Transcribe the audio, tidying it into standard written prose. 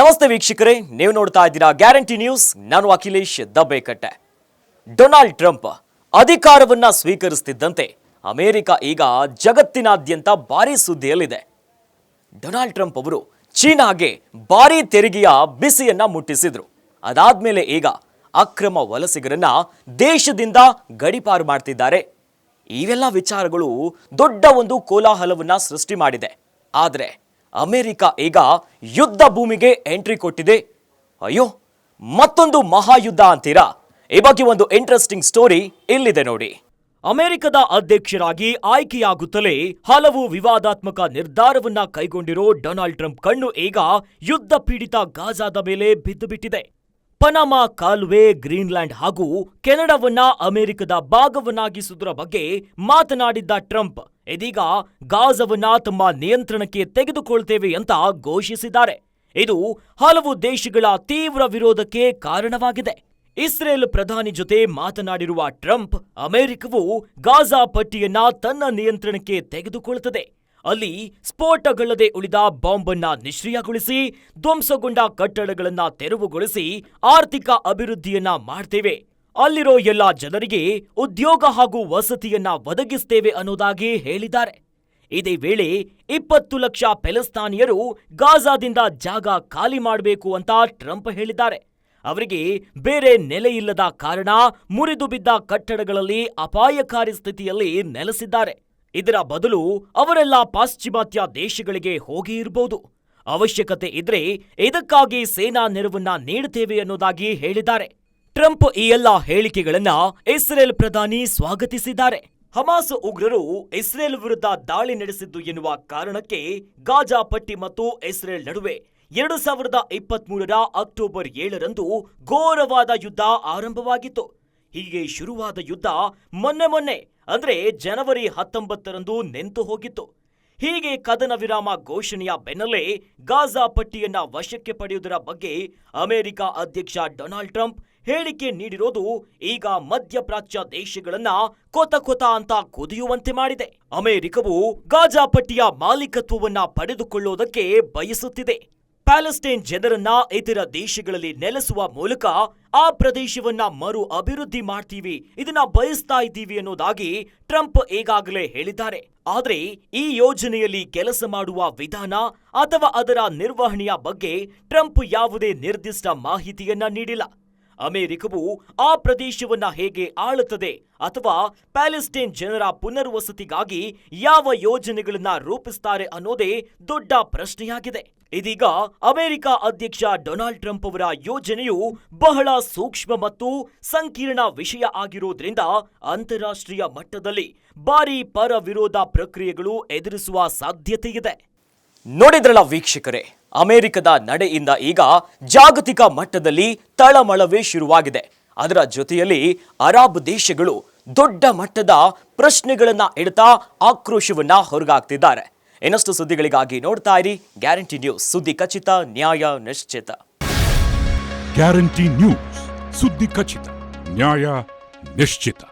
ನಮಸ್ತೆ ವೀಕ್ಷಕರೇ, ನೀವು ನೋಡ್ತಾ ಇದ್ದೀರಾ ಗ್ಯಾರಂಟಿ ನ್ಯೂಸ್. ನಾನು ಅಖಿಲೇಶ್ ದಬ್ಬೆಕಟ್ಟೆ. ಡೊನಾಲ್ಡ್ ಟ್ರಂಪ್ ಅಧಿಕಾರವನ್ನ ಸ್ವೀಕರಿಸುತ್ತಿದ್ದಂತೆ ಅಮೆರಿಕ ಈಗ ಜಗತ್ತಿನಾದ್ಯಂತ ಭಾರಿ ಸುದ್ದಿಯಲ್ಲಿದೆ. ಡೊನಾಲ್ಡ್ ಟ್ರಂಪ್ ಅವರು ಚೀನಾಗೆ ಭಾರಿ ತೆರಿಗೆಯ ಬಿಸಿಯನ್ನ ಮುಟ್ಟಿಸಿದ್ರು. ಅದಾದ್ಮೇಲೆ ಈಗ ಅಕ್ರಮ ವಲಸಿಗರನ್ನ ದೇಶದಿಂದ ಗಡೀಪಾರು ಮಾಡ್ತಿದ್ದಾರೆ. ಇವೆಲ್ಲ ವಿಚಾರಗಳು ದೊಡ್ಡ ಒಂದು ಕೋಲಾಹಲವನ್ನ ಸೃಷ್ಟಿ ಮಾಡಿದೆ. ಆದರೆ ಅಮೆರಿಕ ಈಗ ಯುದ್ಧ ಭೂಮಿಗೆ ಎಂಟ್ರಿ ಕೊಟ್ಟಿದೆ. ಅಯ್ಯೋ, ಮತ್ತೊಂದು ಮಹಾಯುದ್ಧ ಅಂತೀರಾ? ಈ ಬಗ್ಗೆ ಒಂದು ಇಂಟ್ರೆಸ್ಟಿಂಗ್ ಸ್ಟೋರಿ ಇಲ್ಲಿದೆ ನೋಡಿ. ಅಮೆರಿಕದ ಅಧ್ಯಕ್ಷರಾಗಿ ಆಯ್ಕೆಯಾಗುತ್ತಲೇ ಹಲವು ವಿವಾದಾತ್ಮಕ ನಿರ್ಧಾರವನ್ನ ಕೈಗೊಂಡಿರೋ ಡೊನಾಲ್ಡ್ ಟ್ರಂಪ್ ಕಣ್ಣು ಈಗ ಯುದ್ಧ ಪೀಡಿತ ಗಾಜಾದ ಮೇಲೆ ಬಿದ್ದು ಬಿಟ್ಟಿದೆ. ಪನಾಮಾ ಕಾಲುವೆ, ಗ್ರೀನ್ಲ್ಯಾಂಡ್ ಹಾಗೂ ಕೆನಡಾವನ್ನ ಅಮೆರಿಕದ ಭಾಗವನ್ನಾಗಿಸುವುದರ ಬಗ್ಗೆ ಮಾತನಾಡಿದ್ದ ಟ್ರಂಪ್ ಇದೀಗ ಗಾಜಾವನ್ನ ತಮ್ಮ ನಿಯಂತ್ರಣಕ್ಕೆ ತೆಗೆದುಕೊಳ್ತೇವೆ ಅಂತ ಘೋಷಿಸಿದ್ದಾರೆ. ಇದು ಹಲವು ದೇಶಗಳ ತೀವ್ರ ವಿರೋಧಕ್ಕೆ ಕಾರಣವಾಗಿದೆ. ಇಸ್ರೇಲ್ ಪ್ರಧಾನಿ ಜೊತೆ ಮಾತನಾಡಿರುವ ಟ್ರಂಪ್, ಅಮೆರಿಕವು ಗಾಜಾ ಪಟ್ಟಿಯನ್ನ ತನ್ನ ನಿಯಂತ್ರಣಕ್ಕೆ ತೆಗೆದುಕೊಳ್ಳುತ್ತದೆ, ಅಲ್ಲಿ ಸ್ಫೋಟಗೊಳ್ಳದೆ ಉಳಿದ ಬಾಂಬ್ ಅನ್ನ ನಿಷ್ಕ್ರಿಯಗೊಳಿಸಿ, ಧ್ವಂಸಗೊಂಡ ಕಟ್ಟಡಗಳನ್ನ ತೆರವುಗೊಳಿಸಿ ಆರ್ಥಿಕ ಅಭಿವೃದ್ಧಿಯನ್ನ ಮಾಡ್ತೇವೆ, ಅಲ್ಲಿರೋ ಎಲ್ಲ ಜನರಿಗೆ ಉದ್ಯೋಗ ಹಾಗೂ ವಸತಿಯನ್ನ ಒದಗಿಸ್ತೇವೆ ಅನ್ನೋದಾಗಿ ಹೇಳಿದ್ದಾರೆ. ಇದೇ ವೇಳೆ 20 ಲಕ್ಷ ಪ್ಯಾಲೆಸ್ತೈನಿಯರು ಗಾಜಾದಿಂದ ಜಾಗ ಖಾಲಿ ಮಾಡಬೇಕು ಅಂತ ಟ್ರಂಪ್ ಹೇಳಿದ್ದಾರೆ. ಅವರಿಗೆ ಬೇರೆ ನೆಲೆಯಿಲ್ಲದ ಕಾರಣ ಮುರಿದು ಬಿದ್ದ ಕಟ್ಟಡಗಳಲ್ಲಿ ಅಪಾಯಕಾರಿ ಸ್ಥಿತಿಯಲ್ಲಿ ನೆಲೆಸಿದ್ದಾರೆ. ಇದರ ಬದಲು ಅವರೆಲ್ಲ ಪಾಶ್ಚಿಮಾತ್ಯ ದೇಶಗಳಿಗೆ ಹೋಗಿ ಇರಬಹುದು. ಅವಶ್ಯಕತೆ ಇದ್ರೆ ಇದಕ್ಕಾಗಿ ಸೇನಾ ನೆರವನ್ನ ನೀಡುತ್ತೇವೆ ಅನ್ನೋದಾಗಿ ಹೇಳಿದ್ದಾರೆ. ಟ್ರಂಪ್ ಈ ಎಲ್ಲ ಹೇಳಿಕೆಗಳನ್ನ ಇಸ್ರೇಲ್ ಪ್ರಧಾನಿ ಸ್ವಾಗತಿಸಿದ್ದಾರೆ. ಹಮಾಸ್ ಉಗ್ರರು ಇಸ್ರೇಲ್ ವಿರುದ್ಧ ದಾಳಿ ನಡೆಸಿದ್ದು ಎನ್ನುವ ಕಾರಣಕ್ಕೆ ಗಾಜಾ ಪಟ್ಟಿ ಮತ್ತು ಇಸ್ರೇಲ್ ನಡುವೆ 2023ರ ಅಕ್ಟೋಬರ್ 7ರಂದು ಘೋರವಾದ ಯುದ್ಧ ಆರಂಭವಾಗಿತ್ತು. ಹೀಗೆ ಶುರುವಾದ ಯುದ್ಧ ಮೊನ್ನೆ ಅಂದ್ರೆ ಜನವರಿ 19ರಂದು ನಿಂತು ಹೋಗಿತ್ತು. ಹೀಗೆ ಕದನ ವಿರಾಮ ಘೋಷಣೆಯ ಬೆನ್ನಲ್ಲೇ ಗಾಜಾ ಪಟ್ಟಿಯನ್ನ ವಶಕ್ಕೆ ಪಡೆಯುವುದರ ಬಗ್ಗೆ ಅಮೆರಿಕ ಅಧ್ಯಕ್ಷ ಡೊನಾಲ್ಡ್ ಟ್ರಂಪ್ ಹೇಳಿಕೆ ನೀಡಿರೋದು ಈಗ ಮಧ್ಯಪ್ರಾಚ್ಯ ದೇಶಗಳನ್ನ ಕೊತ ಅಂತ ಕುದಿಯುವಂತೆ ಮಾಡಿದೆ. ಅಮೆರಿಕವು ಗಾಜಾ ಪಟ್ಟಿಯ ಮಾಲೀಕತ್ವವನ್ನ ಪಡೆದುಕೊಳ್ಳುವುದಕ್ಕೆ ಬಯಸುತ್ತಿದೆ. ಪ್ಯಾಲೆಸ್ತೈನ್ ಜನರನ್ನ ಇತರ ದೇಶಗಳಲ್ಲಿ ನೆಲೆಸುವ ಮೂಲಕ ಆ ಪ್ರದೇಶವನ್ನ ಮರು ಅಭಿವೃದ್ಧಿ ಮಾಡ್ತೀವಿ, ಇದನ್ನ ಬಯಸ್ತಾ ಇದ್ದೀವಿ ಅನ್ನೋದಾಗಿ ಟ್ರಂಪ್ ಈಗಾಗಲೇ ಹೇಳಿದ್ದಾರೆ. ಆದ್ರೆ ಈ ಯೋಜನೆಯಲ್ಲಿ ಕೆಲಸ ಮಾಡುವ ವಿಧಾನ ಅಥವಾ ಅದರ ನಿರ್ವಹಣೆಯ ಬಗ್ಗೆ ಟ್ರಂಪ್ ಯಾವುದೇ ನಿರ್ದಿಷ್ಟ ಮಾಹಿತಿಯನ್ನ ನೀಡಿಲ್ಲ. ಅಮೆರಿಕವು ಆ ಪ್ರದೇಶವನ್ನ ಹೇಗೆ ಆಳುತ್ತದೆ ಅಥವಾ ಪ್ಯಾಲೆಸ್ತೈನ್ ಜನರ ಪುನರ್ವಸತಿಗಾಗಿ ಯಾವ ಯೋಜನೆಗಳನ್ನ ರೂಪಿಸುತ್ತಾರೆ ಅನ್ನೋದೇ ದೊಡ್ಡ ಪ್ರಶ್ನೆಯಾಗಿದೆ. ಇದೀಗ ಅಮೆರಿಕ ಅಧ್ಯಕ್ಷ ಡೊನಾಲ್ಡ್ ಟ್ರಂಪ್ ಅವರ ಯೋಜನೆಯು ಬಹಳ ಸೂಕ್ಷ್ಮ ಮತ್ತು ಸಂಕೀರ್ಣ ವಿಷಯ ಆಗಿರೋದ್ರಿಂದ ಅಂತಾರಾಷ್ಟ್ರೀಯ ಮಟ್ಟದಲ್ಲಿ ಭಾರೀ ಪರ ವಿರೋಧ ಪ್ರಕ್ರಿಯೆಗಳು ಎದುರಿಸುವ ಸಾಧ್ಯತೆ ಇದೆ. ನೋಡಿದ್ರಲ್ಲ ವೀಕ್ಷಕರೇ, ಅಮೆರಿಕದ ನಡೆಯಿಂದ ಈಗ ಜಾಗತಿಕ ಮಟ್ಟದಲ್ಲಿ ತಳಮಳವೇ ಶುರುವಾಗಿದೆ. ಅದರ ಜೊತೆಯಲ್ಲಿ ಅರಬ್ ದೇಶಗಳು ದೊಡ್ಡ ಮಟ್ಟದ ಪ್ರಶ್ನೆಗಳನ್ನ ಇಡ್ತಾ ಆಕ್ರೋಶವನ್ನ ಹೊರಗಾಗ್ತಿದ್ದಾರೆ. ಇನ್ನಷ್ಟು ಸುದ್ದಿಗಳಿಗಾಗಿ ನೋಡ್ತಾ ಇರಿ ಗ್ಯಾರಂಟಿ ನ್ಯೂಸ್. ಸುದ್ದಿ ಖಚಿತ, ನ್ಯಾಯ ನಿಶ್ಚಿತ. ಗ್ಯಾರಂಟಿ ನ್ಯೂಸ್, ಸುದ್ದಿ ಖಚಿತ, ನ್ಯಾಯ ನಿಶ್ಚಿತ.